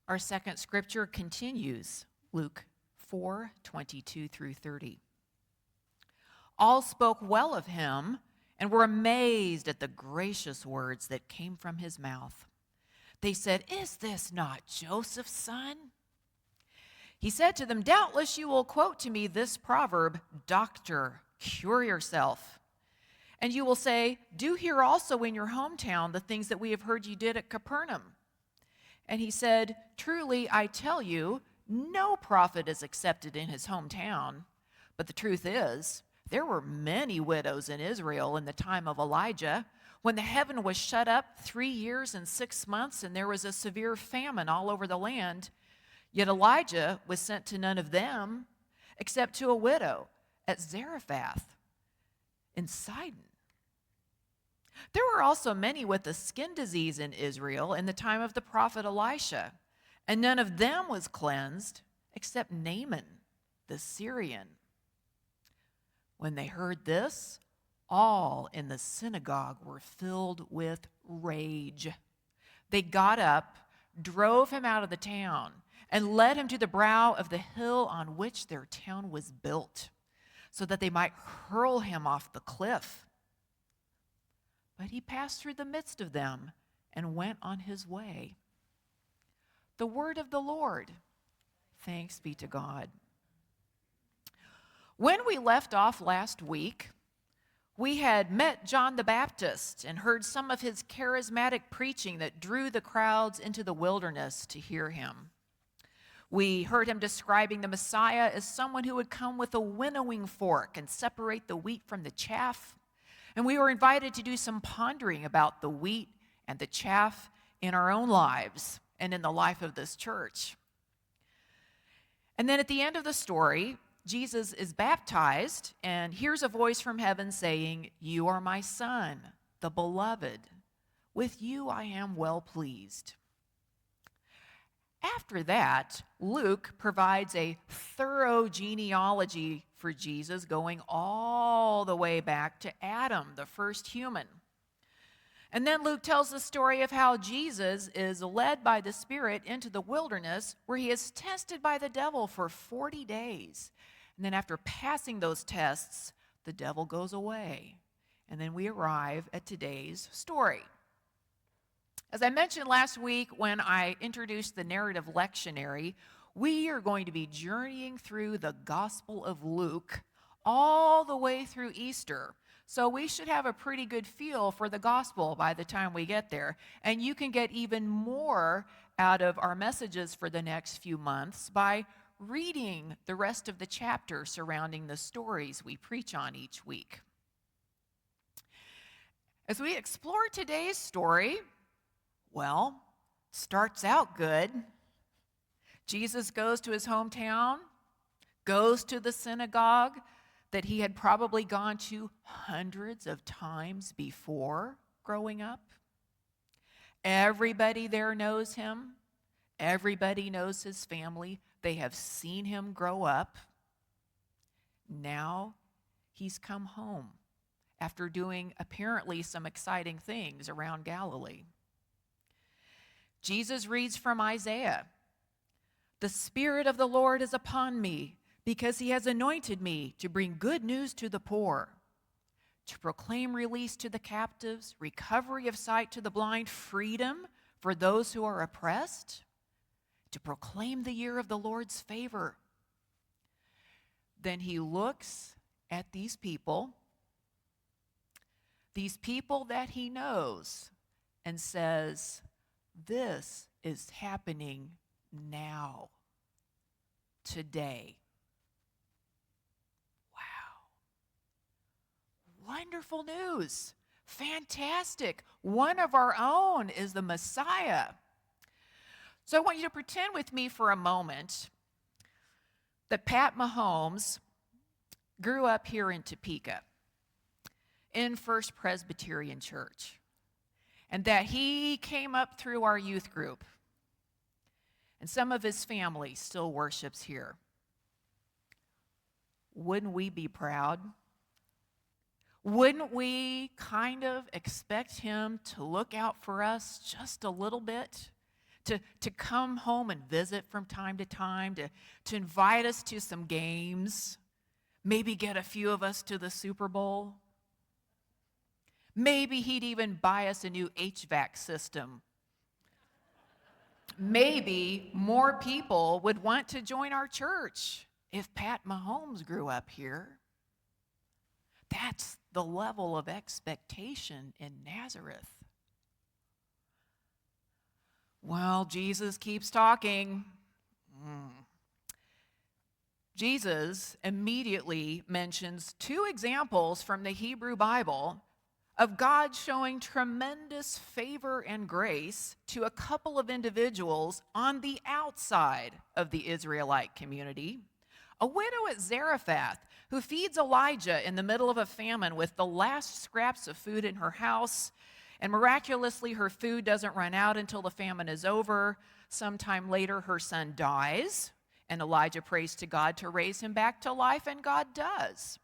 Our second scripture continues, Luke 4:22 through 30. All spoke well of him and were amazed at the gracious words that came from his mouth. They said, "Is this not Joseph's son?" He said to them, "Doubtless you will quote to me this proverb, 'Doctor, cure yourself.' And you will say, 'Do here also in your hometown the things that we have heard you did at Capernaum.' And he said, 'Truly, I tell you, no prophet is accepted in his hometown. But the truth is, there were many widows in Israel in the time of Elijah, when the heaven was shut up 3 years and 6 months, and there was a severe famine all over the land. Yet Elijah was sent to none of them, except to a widow at Zarephath in Sidon. There were also many with a skin disease in Israel in the time of the prophet Elisha, and none of them was cleansed except Naaman the Syrian.' When they heard this, all in the synagogue were filled with rage. They got up, drove him out of the town, and led him to the brow of the hill on which their town was built, so that they might hurl him off the cliff. But he passed through the midst of them and went on his way." The word of the Lord. Thanks be to God. When we left off last week, we had met John the Baptist and heard some of his charismatic preaching that drew the crowds into the wilderness to hear him. We heard him describing the Messiah as someone who would come with a winnowing fork and separate the wheat from the chaff. And we were invited to do some pondering about the wheat and the chaff in our own lives and in the life of this church. And then at the end of the story, Jesus is baptized and hears a voice from heaven saying, "You are my son, the beloved. With you I am well pleased." After that, Luke provides a thorough genealogy for Jesus, going all the way back to Adam, the first human. And then Luke tells the story of how Jesus is led by the Spirit into the wilderness, where he is tested by the devil for 40 days. And then after passing those tests, the devil goes away. And then we arrive at today's story. As I mentioned last week when I introduced the narrative lectionary, we are going to be journeying through the Gospel of Luke all the way through Easter. So we should have a pretty good feel for the gospel by the time we get there. And you can get even more out of our messages for the next few months by reading the rest of the chapter surrounding the stories we preach on each week. As we explore today's story, well, starts out good. Jesus goes to his hometown, goes to the synagogue that he had probably gone to hundreds of times before growing up. Everybody there knows him. Everybody knows his family. They have seen him grow up. Now he's come home after doing apparently some exciting things around Galilee. Jesus reads from Isaiah, "The Spirit of the Lord is upon me, because he has anointed me to bring good news to the poor, to proclaim release to the captives, recovery of sight to the blind, freedom for those who are oppressed, to proclaim the year of the Lord's favor." Then he looks at these people that he knows, and says, "This is happening now, today." Wow. Wonderful news. Fantastic. One of our own is the Messiah. So I want you to pretend with me for a moment that Pat Mahomes grew up here in Topeka in First Presbyterian Church, and that he came up through our youth group, and some of his family still worships here. Wouldn't we be proud? Wouldn't we kind of expect him to look out for us just a little bit? to come home and visit from time to time, to invite us to some games, maybe get a few of us to the Super Bowl. Maybe he'd even buy us a new HVAC system. Maybe more people would want to join our church if Pat Mahomes grew up here. That's the level of expectation in Nazareth. Well, Jesus keeps talking. Jesus immediately mentions two examples from the Hebrew Bible of God showing tremendous favor and grace to a couple of individuals on the outside of the Israelite community. A widow at Zarephath who feeds Elijah in the middle of a famine with the last scraps of food in her house, and miraculously her food doesn't run out until the famine is over. Sometime later her son dies, and Elijah prays to God to raise him back to life, and God does.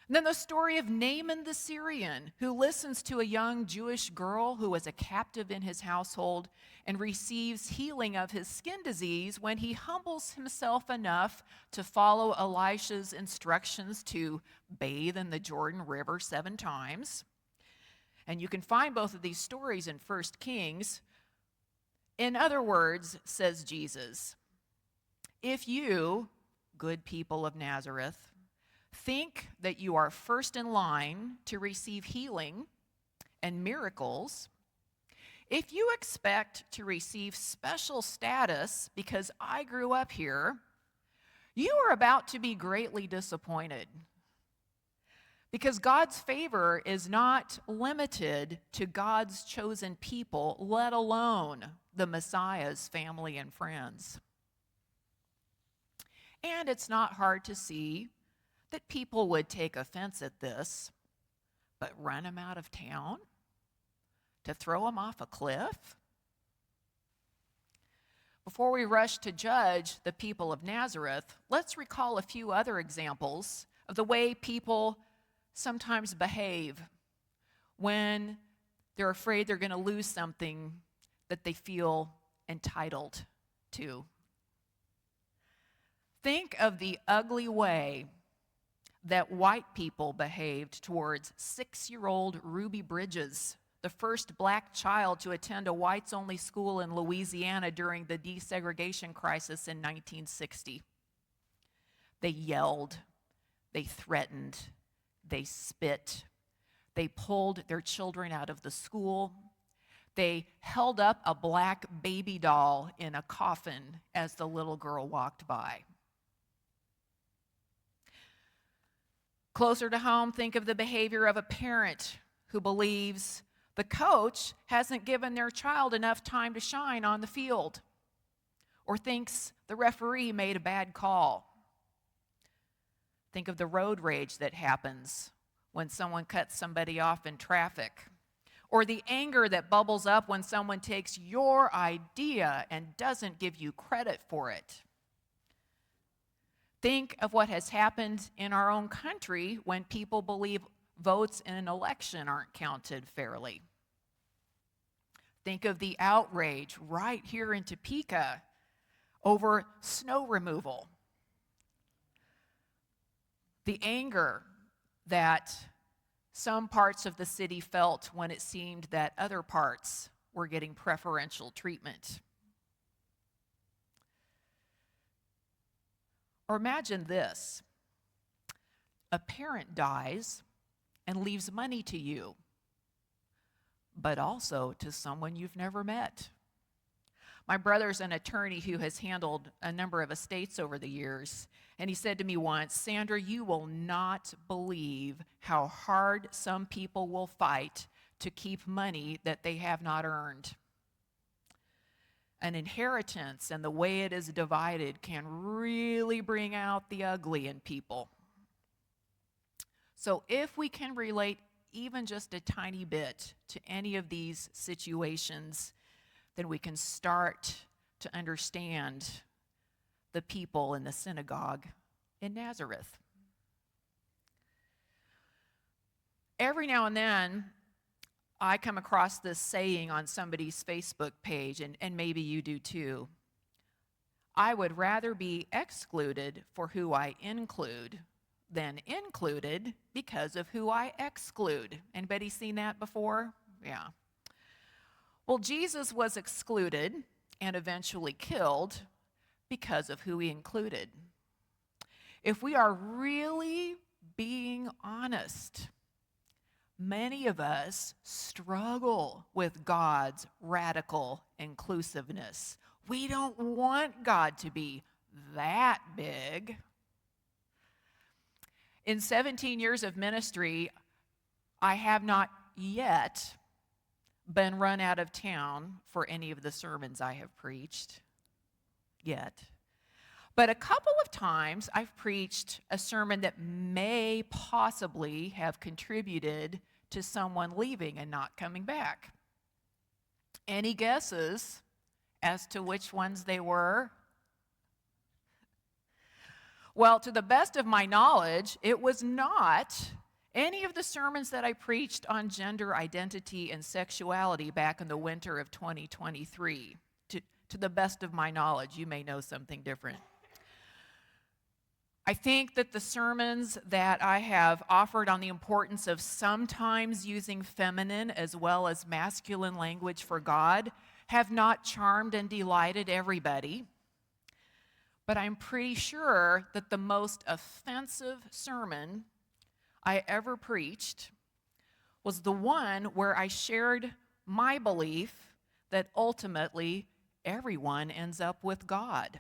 And then the story of Naaman the Syrian, who listens to a young Jewish girl who was a captive in his household and receives healing of his skin disease when he humbles himself enough to follow Elisha's instructions to bathe in the Jordan River 7 times. And you can find both of these stories in 1 Kings. In other words, says Jesus, if you, good people of Nazareth, think that you are first in line to receive healing and miracles, if you expect to receive special status because I grew up here, you are about to be greatly disappointed. Because God's favor is not limited to God's chosen people, let alone the Messiah's family and friends. And it's not hard to see that people would take offense at this, but run him out of town? To throw him off a cliff? Before we rush to judge the people of Nazareth, let's recall a few other examples of the way people sometimes behave when they're afraid they're going to lose something that they feel entitled to. Think of the ugly way that white people behaved towards 6-year-old Ruby Bridges, the first black child to attend a whites-only school in Louisiana during the desegregation crisis in 1960. They yelled, they threatened, they spit, they pulled their children out of the school, they held up a black baby doll in a coffin as the little girl walked by. Closer to home, think of the behavior of a parent who believes the coach hasn't given their child enough time to shine on the field, or thinks the referee made a bad call. Think of the road rage that happens when someone cuts somebody off in traffic, or the anger that bubbles up when someone takes your idea and doesn't give you credit for it. Think of what has happened in our own country when people believe votes in an election aren't counted fairly. Think of the outrage right here in Topeka over snow removal. The anger that some parts of the city felt when it seemed that other parts were getting preferential treatment. Or imagine this. A parent dies and leaves money to you, but also to someone you've never met. My brother's an attorney who has handled a number of estates over the years, and he said to me once, Sandra, you will not believe how hard some people will fight to keep money that they have not earned. An inheritance and the way it is divided can really bring out the ugly in people. So if we can relate even just a tiny bit to any of these situations, then we can start to understand the people in the synagogue in Nazareth. Every now and then, I come across this saying on somebody's Facebook page, and maybe you do too. I would rather be excluded for who I include than included because of who I exclude. Anybody seen that before? Yeah. Well, Jesus was excluded and eventually killed because of who he included. If we are really being honest, many of us struggle with God's radical inclusiveness. We don't want God to be that big. In 17 years of ministry, I have not yet been run out of town for any of the sermons I have preached. Yet. But a couple of times I've preached a sermon that may possibly have contributed to someone leaving and not coming back. Any guesses as to which ones they were? Well, to the best of my knowledge, it was not any of the sermons that I preached on gender identity and sexuality back in the winter of 2023. To the best of my knowledge, you may know something different. I think that the sermons that I have offered on the importance of sometimes using feminine as well as masculine language for God have not charmed and delighted everybody. But I'm pretty sure that the most offensive sermon I ever preached was the one where I shared my belief that ultimately everyone ends up with God.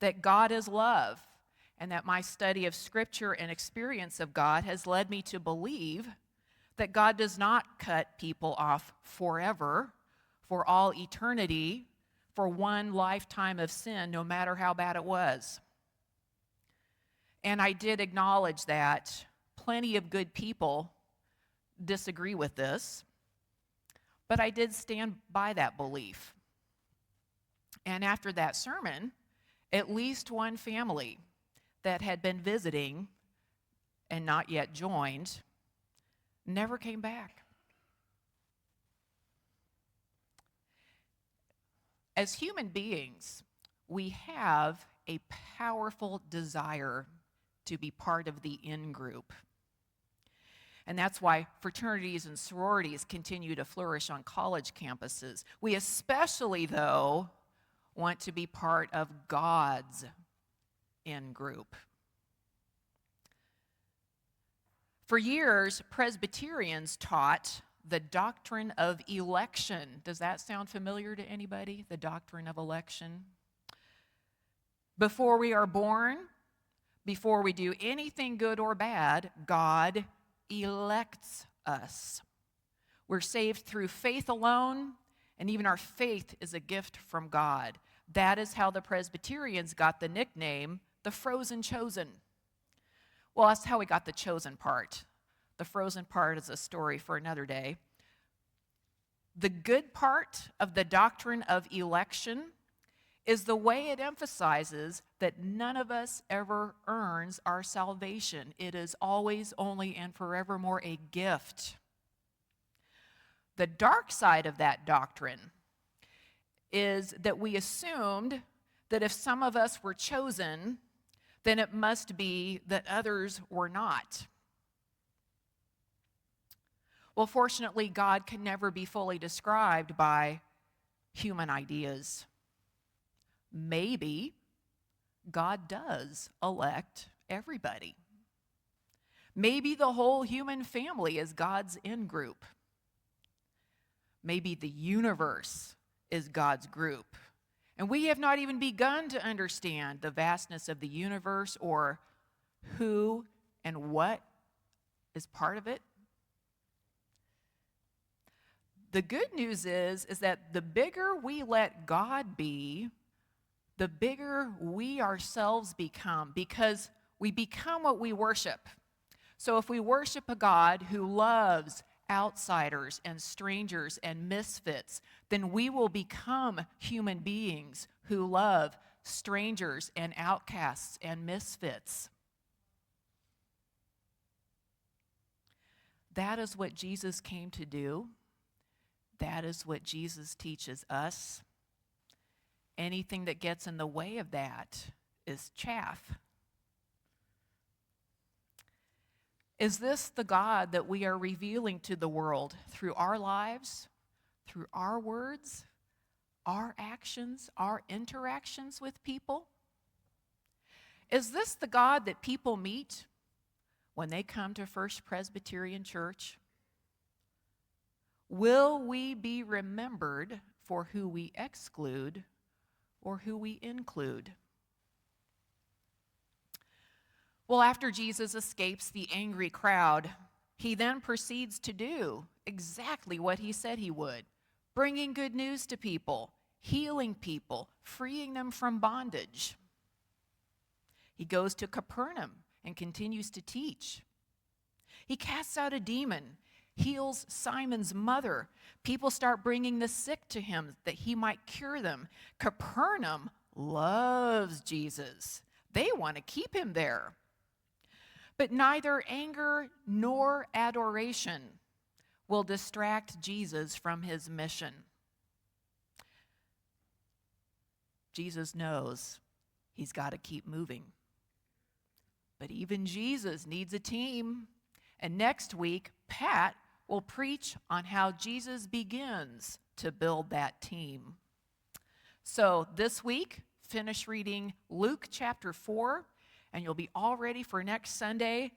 That God is love, and that my study of Scripture and experience of God has led me to believe that God does not cut people off forever, for all eternity, for one lifetime of sin, no matter how bad it was. And I did acknowledge that plenty of good people disagree with this, but I did stand by that belief. And after that sermon, at least one family that had been visiting and not yet joined never came back. As human beings, we have a powerful desire to be part of the in-group. And that's why fraternities and sororities continue to flourish on college campuses. We especially, though, want to be part of God's in-group. For years, Presbyterians taught the doctrine of election. Does that sound familiar to anybody, the doctrine of election? Before we are born, before we do anything good or bad, God elects us. We're saved through faith alone, and even our faith is a gift from God. That is how the Presbyterians got the nickname, the Frozen Chosen. Well, that's how we got the chosen part. The frozen part is a story for another day. The good part of the doctrine of election is the way it emphasizes that none of us ever earns our salvation. It is always, only, and forevermore a gift. The dark side of that doctrine is that we assumed that if some of us were chosen, then it must be that others were not. Well, fortunately, God can never be fully described by human ideas. Maybe God does elect everybody. Maybe the whole human family is God's in-group. Maybe the universe is God's group. And we have not even begun to understand the vastness of the universe or who and what is part of it. The good news is that the bigger we let God be, the bigger we ourselves become, because we become what we worship. So if we worship a God who loves outsiders and strangers and misfits, then we will become human beings who love strangers and outcasts and misfits. That is what Jesus came to do. That is what Jesus teaches us. Anything that gets in the way of that is chaff. Is this the God that we are revealing to the world through our lives, through our words, our actions, our interactions with people? Is this the God that people meet when they come to First Presbyterian Church? Will we be remembered for who we exclude or who we include? Well, after Jesus escapes the angry crowd, he then proceeds to do exactly what he said he would, bringing good news to people, healing people, freeing them from bondage. He goes to Capernaum and continues to teach. He casts out a demon, heals Simon's mother. People start bringing the sick to him that he might cure them. Capernaum loves Jesus. They want to keep him there. But neither anger nor adoration will distract Jesus from his mission. Jesus knows he's got to keep moving. But even Jesus needs a team. And next week, Pat will preach on how Jesus begins to build that team. So this week, finish reading Luke chapter 4, and you'll be all ready for next Sunday.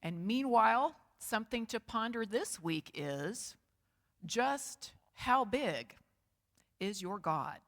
And meanwhile, something to ponder this week is just how big is your God?